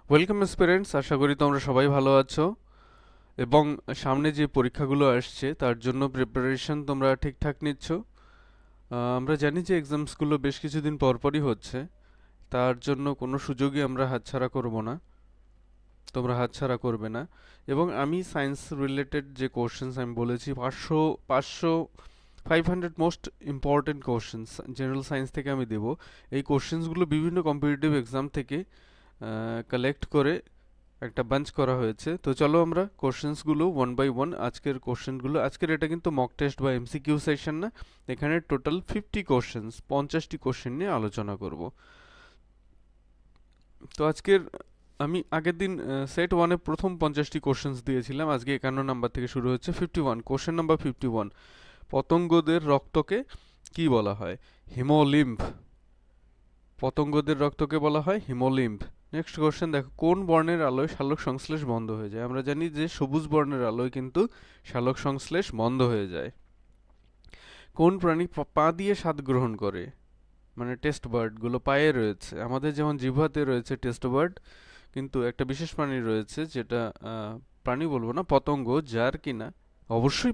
Welcome students, আশা করি তোমরা সবাই ভালো আছো এবং সামনে যে পরীক্ষাগুলো আসছে তার জন্য প্রিপারেশন তোমরা ঠিকঠাক নিচ্ছ। আমরা জানি যে এক্সামসগুলো বেশ কিছুদিন পরপরই হচ্ছে, তার জন্য কোনো সুযোগই আমরা হাতছাড়া করব না, তোমরা হাতছাড়া করবে না। এবং আমি সায়েন্স রিলেটেড যে কোশ্চেন্স আমি বলেছি, 500 500 most important questions general science থেকে আমি দেবো। এই কোশ্চেন্সগুলো বিভিন্ন কম্পিটিটিভ এক্সাম থেকে কালেক্ট করে একটা বাঞ্চ করা হয়েছে। তো চলো আমরা কোশ্চেন্সগুলো ওয়ান বাই ওয়ান, আজকের এটা কিন্তু মক টেস্ট বা এমসিকিউ সেশন না, এখানে টোটাল 50টি কোশ্চেন নিয়ে আলোচনা করব। তো আজকের আমি আগের দিন সেট ওয়ানে প্রথম 50টি কোশ্চেন্স দিয়েছিলাম, আজকে 51 নাম্বার থেকে শুরু হচ্ছে 51। কোশ্চেন নাম্বার 51, পতঙ্গদের রক্তকে কি বলা হয়? হিমোলিম্ফ। পতঙ্গদের রক্তকে বলা হয় হিমোলিম্ফ। নেক্সট কোশ্চেন দেখো, কোন বর্ণের আলোয় সালোক সংশ্লেষ বন্ধ হয়ে যায়? আমরা জানি যে সবুজ বর্ণের আলোয় কিন্তু সালোক সংশ্লেষ বন্ধ হয়ে যায়। কোন প্রাণী পা দিয়ে স্বাদ গ্রহণ করে? মানে টেস্ট বার্ড গুলো পায়ে রয়েছে, আমাদের যেমন জিহ্বাতে রয়েছে টেস্ট বার্ড, কিন্তু একটা বিশেষ প্রাণী রয়েছে যেটা প্রাণী বলবো না, পতঙ্গ, যার কিনা অবশ্যই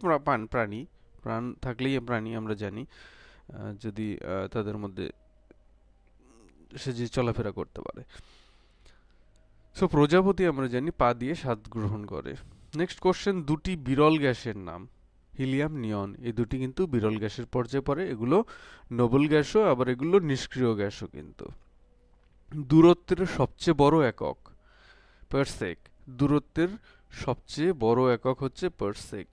প্রাণী, প্রাণ থাকলেই প্রাণী আমরা জানি, যদি তাদের মধ্যে সে যে চলাফেরা করতে পারে। সো প্রজাপতি আমরা জানি পা দিয়ে স্বাদ গ্রহণ করে। নেক্সট কোশ্চেন, দুটি বিরল গ্যাসের নাম? হিলিয়াম, নিয়ন, এই দুটি কিন্তু বিরল গ্যাসের পর্যায়ে পড়ে, এগুলো নোবেল গ্যাসও, আবার এগুলো নিষ্ক্রিয় গ্যাসও কিন্তু। দূরত্বের সবচেয়ে বড় একক? পারসেক। দূরত্বের সবচেয়ে বড় একক হচ্ছে পারসেক।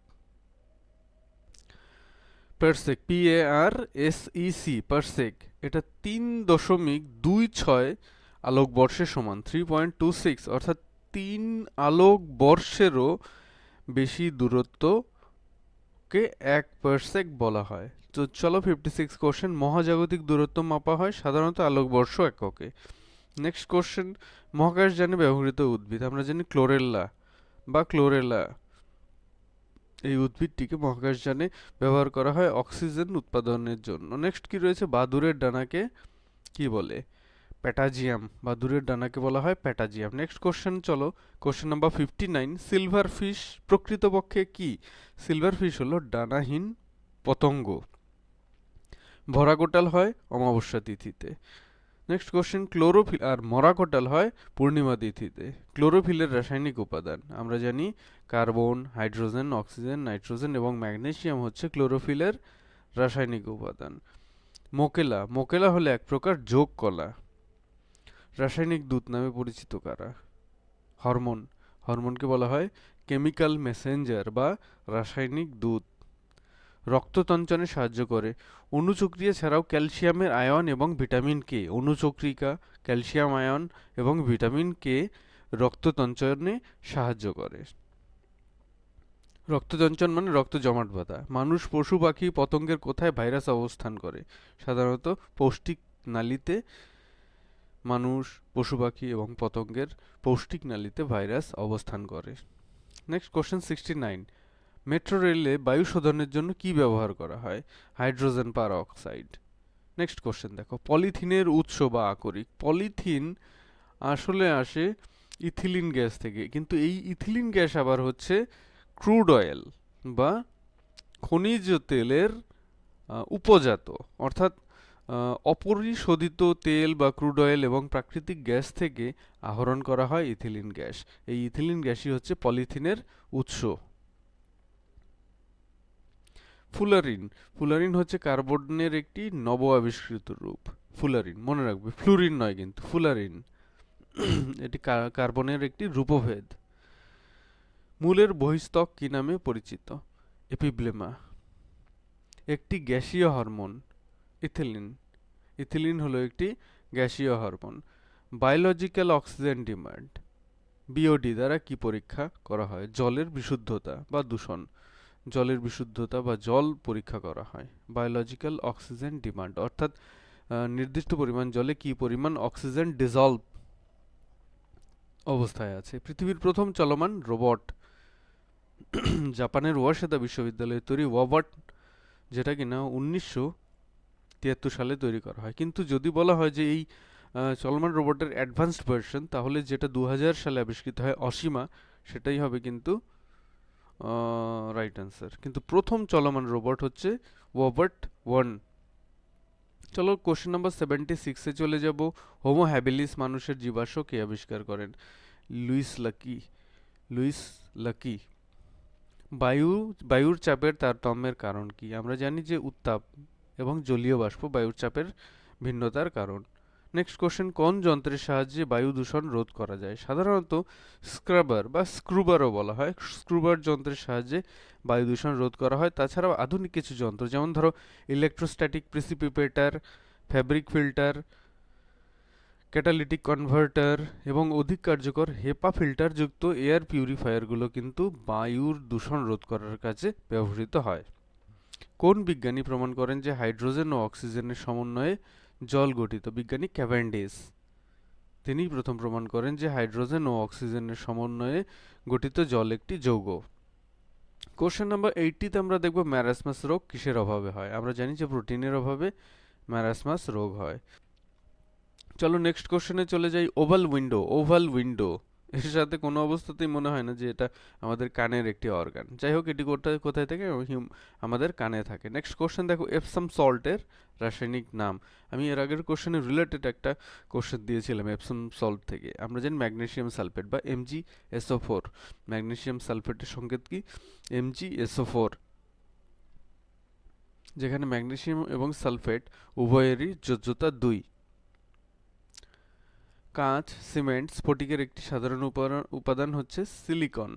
পারসেক, PARSEC, পারসেক, এটা 3.26 আলোকবর্ষের সমান, 3.26, অর্থাৎ 3 আলোকবর্ষেরও বেশি দূরত্বকে 1 পারসেক বলা হয়। তো চলো 56 কোশ্চেন, মহাজাগতিক দূরত্ব মাপা হয় সাধারণত আলোকবর্ষ এককে। নেক্সট কোশ্চেন, মহাকাশযানে ব্যবহৃত উদ্ভিদ? আমরা জানি ক্লোরেলা, এই উদ্ভিদটিকে মহাকাশযানে ব্যবহার করা হয় অক্সিজেন উৎপাদনের জন্য। নেক্সট কি রয়েছে, বাদুড়ের ডানাকে কি বলে? প্যাটাজিয়াম। বাদুড়ের ডানাকে বলা হয় প্যাটাজিয়াম। নেক্সট কোশ্চেন চলো, কোশ্চেন নাম্বার 59, সিলভার ফিশ প্রকৃতপক্ষে কি? সিলভার ফিশ হলো ডানাহীন পতঙ্গ, ভরাকোটাল হয় অমাবস্যা তিথিতে। নেক্সট কোশ্চেন, ক্লোরোফিল আর মরাকোটাল হয় পূর্ণিমা তিথিতে। ক্লোরোফিলের রাসায়নিক উপাদান? আমরা জানি কার্বন, হাইড্রোজেন, অক্সিজেন, নাইট্রোজেন এবং ম্যাগনেসিয়াম হচ্ছে ক্লোরোফিলের রাসায়নিক উপাদান। মোকেলা হলো এক প্রকার যোগ কলা। রাসায়নিক দূত নামে পরিচিত কারা? হরমোনকে বলা হয় কেমিক্যাল মেসেঞ্জার বা রাসায়নিক দূত। রক্ততঞ্চনে সাহায্য করে? অণুচক্রিয়া ছাড়াও ক্যালসিয়ামের আয়ন এবং ভিটামিন কে, অণুচক্রিকা, ক্যালসিয়াম আয়ন এবং ভিটামিন কে রক্ততঞ্চনে সাহায্য করে। রক্ততঞ্চন মানে রক্ত জমাট বাঁধা। মানুষ, পশু, পাখি, পতঙ্গের কোথায় ভাইরাস অবস্থান করে? সাধারণত পৌষ্টিক নালীতে। মানুষ, পশু পাখি এবং পতঙ্গের পৌষ্টিক নালীতে ভাইরাস অবস্থান করে। নেক্সট কোশ্চেন 69, মেট্রো রেলে বায়ু শোধনের জন্য কি ব্যবহার করা হয়? হাইড্রোজেন পার অক্সাইড। নেক্সট কোশ্চেন দেখো, পলিথিনের উৎস বা আকরিক? পলিথিন আসলে আসে ইথিলিন গ্যাস থেকে, কিন্তু এই ইথিলিন গ্যাস আবার হচ্ছে ক্রুড অয়েল বা খনিজ তেলের উপজাত, অর্থাৎ অপরিশোধিত তেল বা ক্রুড অয়েল এবং প্রাকৃতিক গ্যাস থেকে আহরণ করা হয় ইথিলিন গ্যাস। এই ইথিলিন গ্যাসই হচ্ছে পলিথিনের উৎস। ফুলারিন হচ্ছে কার্বনের একটি নব আবিষ্কৃত রূপ। ফুলারিন মনে রাখবে, ফ্লুরিন নয় কিন্তু, ফুলারিন এটি কার্বনের একটি রূপভেদ। মূলের বহিঃস্তক কি নামে পরিচিত? এপিব্লেমা। একটি গ্যাসীয় হরমোন? ইথিলিন। ইথিলিন হলো একটি গ্যাসীয় hormone. Biological oxygen demand, BOD দ্বারা কি পরীক্ষা করা হয়? জলের বিশুদ্ধতা বা দূষণ। জলের বিশুদ্ধতা বা জল পরীক্ষা করা হয়। বায়োলজিক্যাল অক্সিজেন ডিমান্ড অর্থাৎ নির্দিষ্ট পরিমাণ জলে কি পরিমাণ অক্সিজেন ডিজলভ অবস্থায় আছে। পৃথিবীর প্রথম চলমান রোবট? জাপানের ওয়াশেদা বিশ্ববিদ্যালয়ে তৈরি ওয়াবট, যেটা কিনা 1973 সালে তৈরি করা হয়। কিন্তু যদি বলা হয় যে এই চলমান রোবটের অ্যাডভান্সড ভার্সন, তাহলে যেটা 2000 সালে আবিষ্কৃত হয় অসীমা, সেটাই হবে কিন্তু রাইট অ্যান্সার। কিন্তু প্রথম চলমান রোবট হচ্ছে ওয়াবট 1। চলো কোশ্চেন নাম্বার 76-এ চলে যাব। হোমো হ্যাবিলিস মানুষের জীবাশ্ম কে আবিষ্কার করেন? Louis Leakey. Louis Leakey. বায়ু বায়ুর চাপের তারতম্যের কারণ কি? আমরা জানি যে উত্তাপ এবং জলীয় বাষ্প বায়ুর চাপের ভিন্নতার কারণ। নেক্সট কোশ্চেন, কোন যন্ত্রের সাহায্যে বায়ু দূষণ রোধ করা যায়? সাধারণত স্ক্রাবার বা স্ক্রুবারও বলা হয়। স্ক্রুবার যন্ত্রের সাহায্যে বায়ু দূষণ রোধ করা হয়। তাছাড়াও আধুনিক কিছু যন্ত্র, যেমন ধরো electrostatic precipitator, fabric filter, catalytic converter এবং অধিক কার্যকর হেপা ফিল্টার যুক্ত এয়ার পিউরিফায়ারগুলো কিন্তু বায়ুর দূষণ রোধ করার কাজে ব্যবহৃত হয়। কোন বিজ্ঞানী প্রমাণ করেন যে হাইড্রোজেন ও অক্সিজেনের সমন্বয়ে জল গঠিত? বিজ্ঞানী ক্যাভেন্ডিশ। তিনিই প্রথম প্রমাণ করেন যে হাইড্রোজেন ও অক্সিজেনের সমন্বয়ে গঠিত জল একটি যৌগ। কোশ্চেন নাম্বার 80-তে আমরা দেখব ম্যারাসমাস রোগ কিসের অভাবে হয়? আমরা জানি যে প্রোটিনের অভাবে ম্যারাসমাস রোগ হয়। চলো নেক্সট কোশ্চেনে চলে যাই। Oval window. ওভাল উইন্ডো এর সাথে কোনো অবস্থাতেই মনে হয় না যে এটা আমাদের কানের একটি অর্গান। যাই হোক, এটি কোথায় থেকে? আমাদের কানে থাকে। নেক্সট কোশ্চেন দেখো, এপসাম সল্টের রাসায়নিক নাম। আমি এর আগের কোশ্চেনে রিলেটেড একটা কোশ্চেন দিয়েছিলাম এপসাম সল্ট থেকে। আমরা জানি ম্যাগনেসিয়াম সালফেট বা MgSO4। ম্যাগনেসিয়াম সালফেটের সংকেত কি? MgSO4, যেখানে ম্যাগনেসিয়াম এবং সালফেট উভয়েরই যোজ্যতা 2। কাঁচ, সিমেন্ট, স্ফটিকের একটি সাধারণ উপাদান হচ্ছে সিলিকন।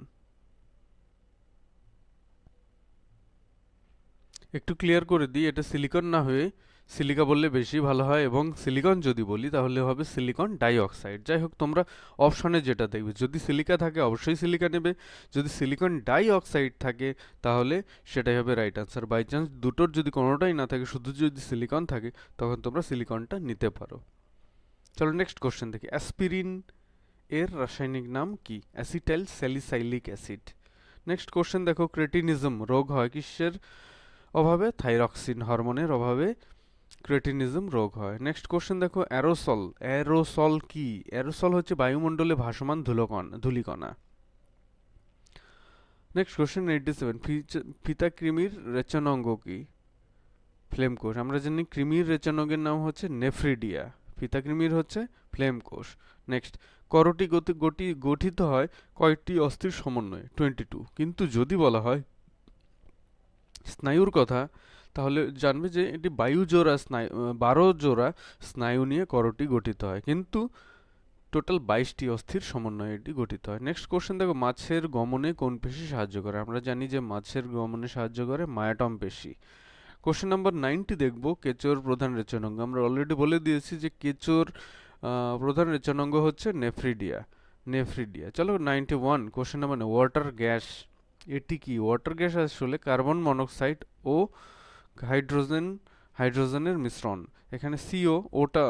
একটু ক্লিয়ার করে দিই, এটা সিলিকন না হয়ে সিলিকা বললে বেশি ভালো হয়, এবং সিলিকন যদি বলি তাহলে হবে সিলিকন ডাই অক্সাইড। যাই হোক, তোমরা অপশনে যেটা দেখবে, যদি সিলিকা থাকে অবশ্যই সিলিকা নেবে, যদি সিলিকন ডাই অক্সাইড থাকে তাহলে সেটাই হবে রাইট আনসার। বাই চান্স দুটোর যদি কোনোটাই না থাকে, শুধু যদি সিলিকন থাকে, তখন তোমরা সিলিকনটা নিতে পারো। চলো নেক্সট কোশ্চেন দেখি। অ্যাসপিরিন এর রাসায়নিক নাম কি? Acetyl salicylic acid. Next question দেখো, ক্রেটিনিজম রোগ হয় কিসের অভাবে? থাইরক্সিন হরমোনের অভাবে ক্রেটিনিজম রোগ হয়। নেক্সট কোশ্চেন দেখো, অ্যারোসল। অ্যারোসল কি? অ্যারোসল হচ্ছে বায়ুমণ্ডলে ভাসমান ধূলিকণা। নেক্সট কোশ্চেন 87, ফিতা কৃমির রেচনাঙ্গ কি? ফ্লেম কোষ। আমরা জানি কৃমির রেচনাঙ্গের নাম হচ্ছে নেফ্রিডিয়া, ফিতা কৃমির হচ্ছে ফ্লেম কোষ। নেক্সট, করটি গঠিত হয় কয়টি অস্থির সমন্বয়ে? 22। কিন্তু যদি বলা হয় স্নায়ুর কথা, তাহলে জানবে যে এটি 12 জোড়া স্নায়ু নিয়ে করটি গঠিত হয়, কিন্তু টোটাল 22টি অস্থির সমন্বয়ে এটি গঠিত হয়। নেক্সট কোশ্চেন দেখো, মাছের গমনে কোন পেশি সাহায্য করে? আমরা জানি যে মাছের গমনে সাহায্য করে মায়াটম পেশি। কোশ্চেন নাম্বার 90 দেখব, কেঁচোর প্রধান রেচনাঙ্গ। আমরা অলরেডি বলে দিয়েছি যে কেঁচোর প্রধান রেচনাঙ্গ হচ্ছে নেফ্রিডিয়া। চলো 91 কোশ্চেন নাম্বার, ওয়াটার গ্যাস এটি কি? ওয়াটার গ্যাস আসলে কার্বন মনোক্সাইড ও হাইড্রোজেনের মিশ্রণ। এখানে সিও, ওটা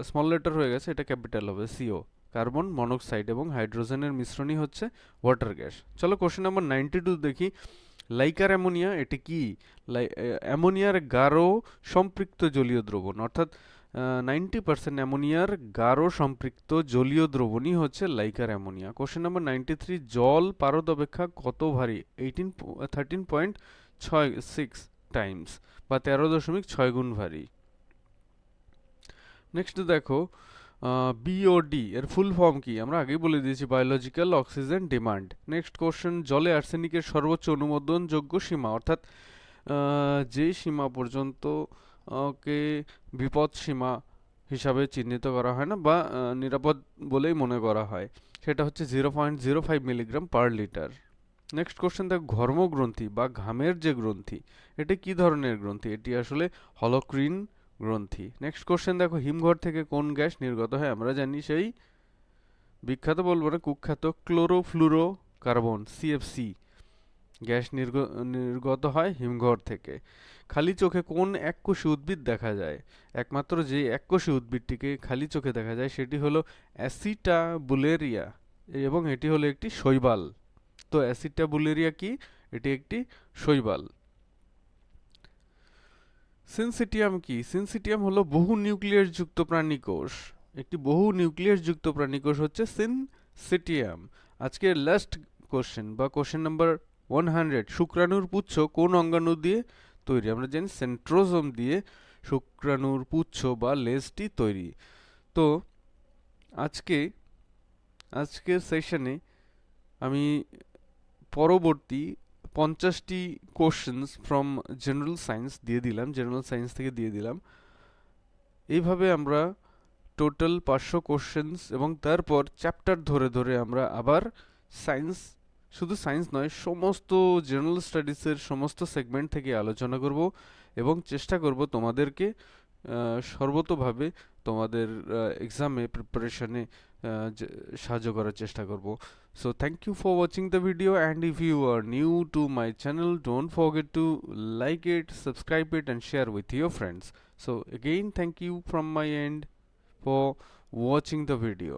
স্মল লেটার হয়ে গেছে, এটা ক্যাপিটাল হবে সিও। কার্বন মনোক্সাইড এবং হাইড্রোজেনের মিশ্রণই হচ্ছে ওয়াটার গ্যাস। চলো কোশ্চেন নাম্বার 92 দেখি। লাইকার অ্যামোনিয়া এটি কি? অ্যামোনিয়ার গাঢ় সম্পৃক্ত জলীয় দ্রবণ, অর্থাৎ 90% অ্যামোনিয়ার গাঢ় সম্পৃক্ত জলীয় দ্রবণই হচ্ছে লাইকার অ্যামোনিয়া। কোশ্চেন নাম্বার 93, জল পারদ অপেক্ষা কত ভারী? 13.66 টাইমস বা 13.6 গুণ ভারী। নেক্সট দেখো, বিওডি এর ফুল ফর্ম কি? আমরা আগেই বলে দিয়েছি, biological oxygen demand. Next question, জলে আর্সেনিকের সর্বোচ্চ অনুমোদনযোগ্য সীমা, অর্থাৎ যে সীমা পর্যন্ত কে বিপদ সীমা হিসাবে চিহ্নিত করা হয় না বা নিরাপদ বলেই মনে করা হয়, সেটা হচ্ছে 0.05 milligram per litre. Next question দেখো, ঘর্মগ্রন্থি বা ঘামের যে গ্রন্থি, এটি কি ধরনের গ্রন্থি? এটি আসলে হলক্রিন গ্রন্থি। নেক্সট কোশ্চেন দেখো, হিমঘর থেকে কোন গ্যাস নির্গত হয়? আমরা জানি সেই বিখ্যাত, বলবো না, কুখ্যাত ক্লোরোফ্লুরো কার্বন, CFC গ্যাস নির্গত হয় হিমঘর থেকে। খালি চোখে কোন এককোষী উদ্ভিদ দেখা যায়? একমাত্র যে এককোষী উদ্ভিদটিকে খালি চোখে দেখা যায় সেটি হলো অ্যাসিটাবুলেরিয়া, এবং এটি হলো একটি শৈবাল। তো অ্যাসিটাবুলেরিয়া কি? এটি একটি শৈবাল। সিনসিটিয়াম কি? সিনসিটিয়াম হলো বহু নিউক্লিয়াস যুক্ত প্রাণীকোষ। একটি বহু নিউক্লিয়াস যুক্ত প্রাণীকোষ হচ্ছে সিনসিটিয়াম। আজকের লাস্ট কোশ্চেন বা কোশ্চেন নাম্বার 100, শুক্রাণুর পুচ্ছ কোন অঙ্গাণু দিয়ে তৈরি? আমরা জানি সেন্ট্রোজোম দিয়ে শুক্রাণুর পুচ্ছ বা লেজটি তৈরি। তো আজকে আজকের সেশনে আমি পরবর্তী 50টি কোশ্চেন্স ফ্রম জেনারেল সায়েন্স দিয়ে দিলাম, জেনারেল সায়েন্স থেকে দিয়ে দিলাম। এইভাবে আমরা টোটাল 500 কোশ্চেন্স এবং তারপর চ্যাপ্টার ধরে ধরে আমরা আবার সায়েন্স, শুধু সায়েন্স নয়, সমস্ত জেনারেল স্টাডিজের সমস্ত সেগমেন্ট থেকে আলোচনা করব এবং চেষ্টা করব তোমাদেরকে সর্বতোভাবে তোমাদের এক্সামে প্রিপারেশনে সাহায্য করার চেষ্টা করব। So thank you for watching the video, and if you are new to my channel, don't forget to like it, subscribe it and share with your friends. So again, thank you from my end for watching the video.